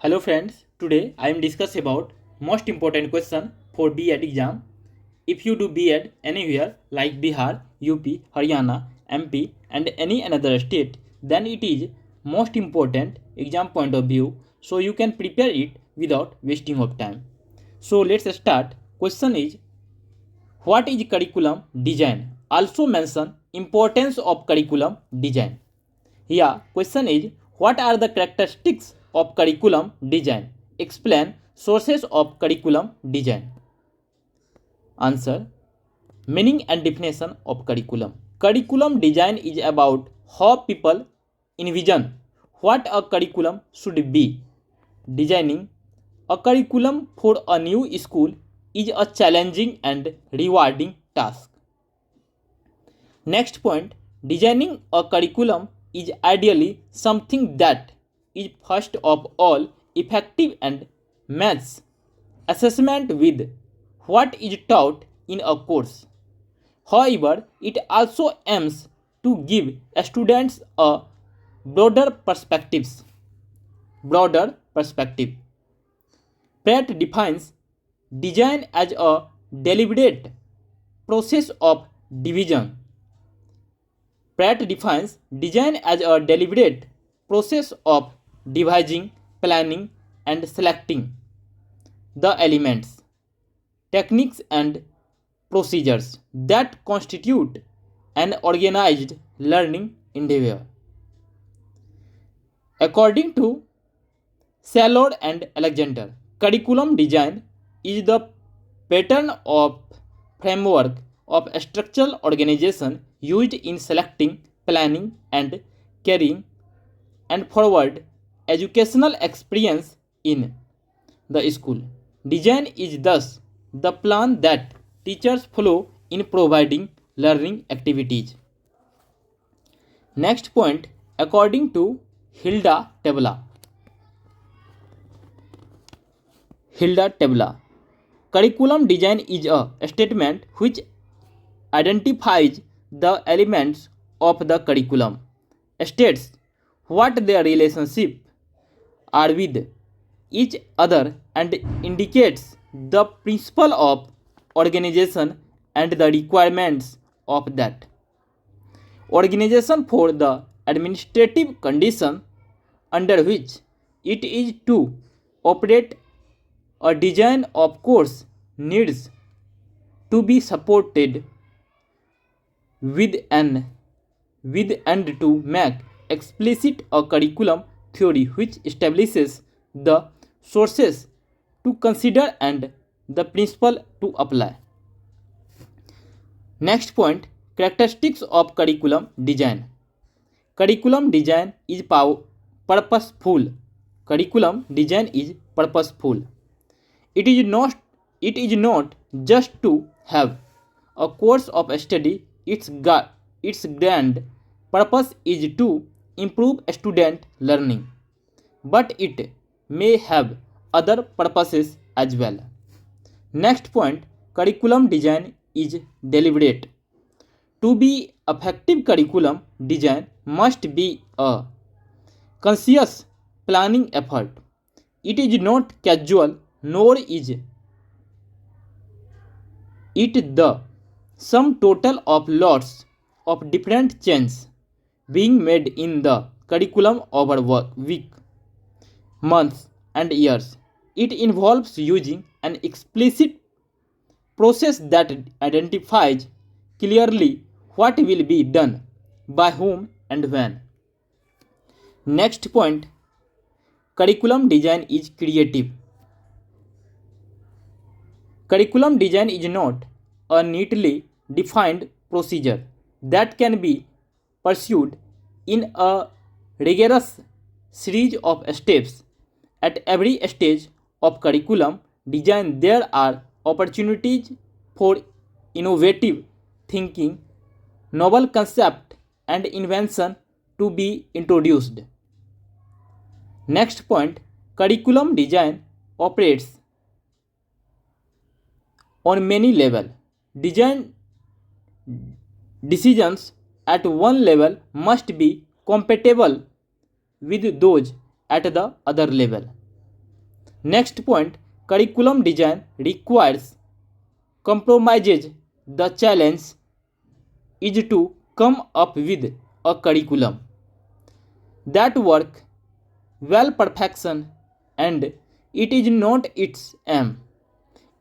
Hello friends, today I am discuss about most important question for B.Ed exam. If you do B.Ed anywhere like Bihar, UP, Haryana, MP and any another state, then it is most important exam point of view, so you can prepare it without wasting of time. So let's start. Question is, what is curriculum design? Also mention importance of curriculum design. Here, question is, what are the characteristics of curriculum design? Explain sources of curriculum design. Answer, meaning and definition of curriculum. Curriculum design is about how people envision what a curriculum should be. Designing a curriculum for a new school is a challenging and rewarding task. Next point, designing a curriculum is ideally something that is first of all effective and matches assessment with what is taught in a course. However, it also aims to give students a broader perspective. Pratt defines design as a deliberate process of division. Pratt defines design as a deliberate process of devising, planning, and selecting the elements, techniques, and procedures that constitute an organized learning endeavor. According to Sallord and Alexander, curriculum design is the pattern of framework of structural organization used in selecting, planning, and carrying and forward educational experience in the school. Design is thus the plan that teachers follow in providing learning activities. Next point, according to Hilda Tabla. Curriculum design is a statement which identifies the elements of the curriculum, states what their relationship are with each other, and indicates the principle of organization and the requirements of that organization for the administrative condition under which it is to operate. A design of course needs to be supported with and to make explicit a curriculum theory which establishes the sources to consider and the principle to apply. Next point, characteristics of curriculum design. Curriculum design is purposeful. Curriculum design is purposeful. It is not just to have a course of study. Its grand purpose is to improve student learning, but it may have other purposes as well. Next point, curriculum design is deliberate. To be effective, curriculum design must be a conscious planning effort. It is not casual, nor is it the sum total of lots of different changes being made in the curriculum over week, months, and years. It involves using an explicit process that identifies clearly what will be done, by whom, and when. Next point, curriculum design is creative. Curriculum design is not a neatly defined procedure that can be pursued in a rigorous series of steps. At every stage of curriculum design, there are opportunities for innovative thinking, novel concept, and invention to be introduced. Next point, curriculum design operates on many levels. Design decisions at one level must be compatible with those at the other level. Next point, curriculum design requires compromises. The challenge is to come up with a curriculum that work well perfection, and it is not its aim.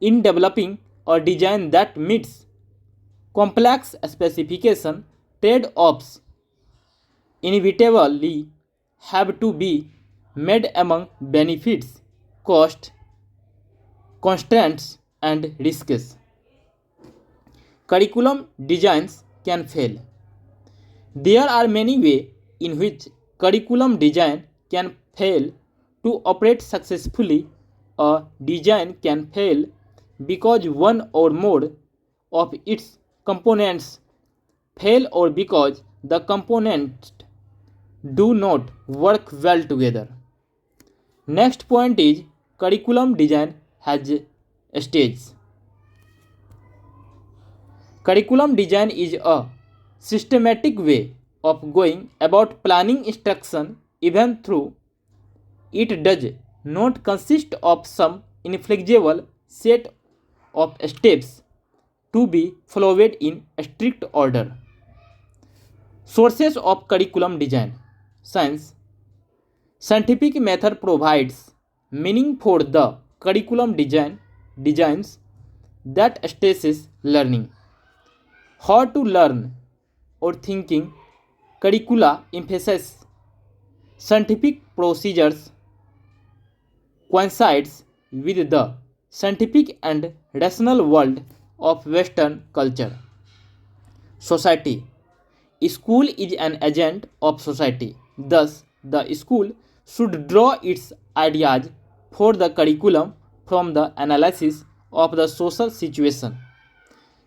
In developing a design that meets complex specification, trade-offs inevitably have to be made among benefits, cost, constraints, and risks. Curriculum designs can fail. There are many ways in which curriculum design can fail to operate successfully. A design can fail because one or more of its components fail or because the components do not work well together. Next point is curriculum design has stages. Curriculum design is a systematic way of going about planning instruction, even though it does not consist of some inflexible set of steps to be followed in strict order. Sources of curriculum design. Science. Scientific method provides meaning for the curriculum designs that stresses learning. How to learn or thinking curricula emphasizes scientific procedures coincides with the scientific and rational world of Western culture. Society. School is an agent of society. Thus, the school should draw its ideas for the curriculum from the analysis of the social situation.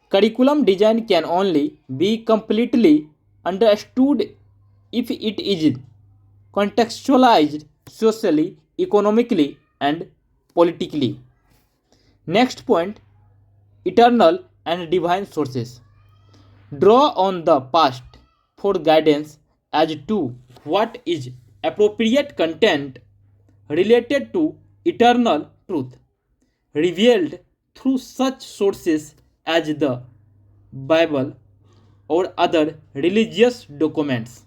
Curriculum design can only be completely understood if it is contextualized socially, economically, and politically. Next point, eternal and divine sources. Draw on the past for guidance as to what is appropriate content related to eternal truth, revealed through such sources as the Bible or other religious documents.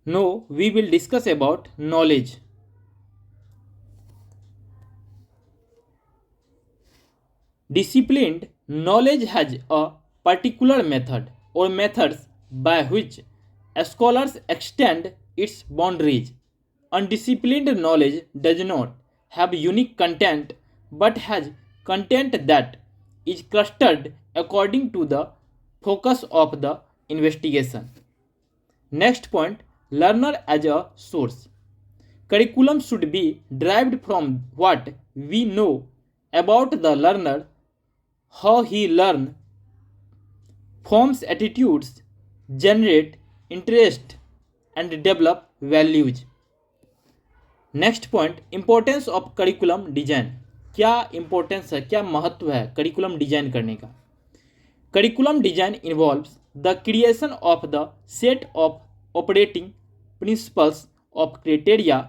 Now we will discuss about knowledge. Disciplined knowledge has a particular method or methods by which scholars extend its boundaries. Undisciplined knowledge does not have unique content but has content that is clustered according to the focus of the investigation. Next point, learner as a source. Curriculum should be derived from what we know about the learner, how he learns, forms attitudes, generate interest, and develop values. Next point, importance of curriculum design. क्या importance है, क्या महत्व है curriculum design करने का. Curriculum design involves the creation of the set of operating principles of criteria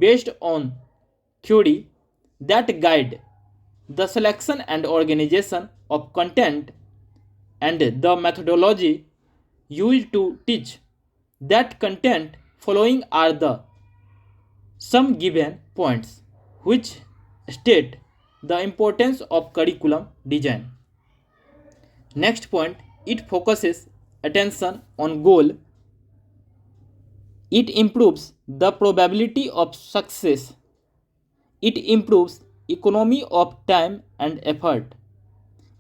based on theory that guide the selection and organisation of content and the methodology used to teach that content. Following are the some given points which state the importance of curriculum design. Next point, it focuses attention on goal. It improves the probability of success. It improves economy of time and effort.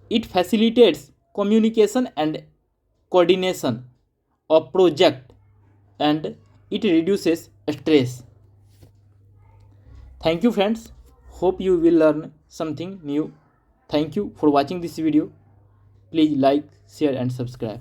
It facilitates communication and coordination of project, and it reduces stress. Thank you friends, hope you will learn something new. Thank you for watching this video. Please like, share and subscribe.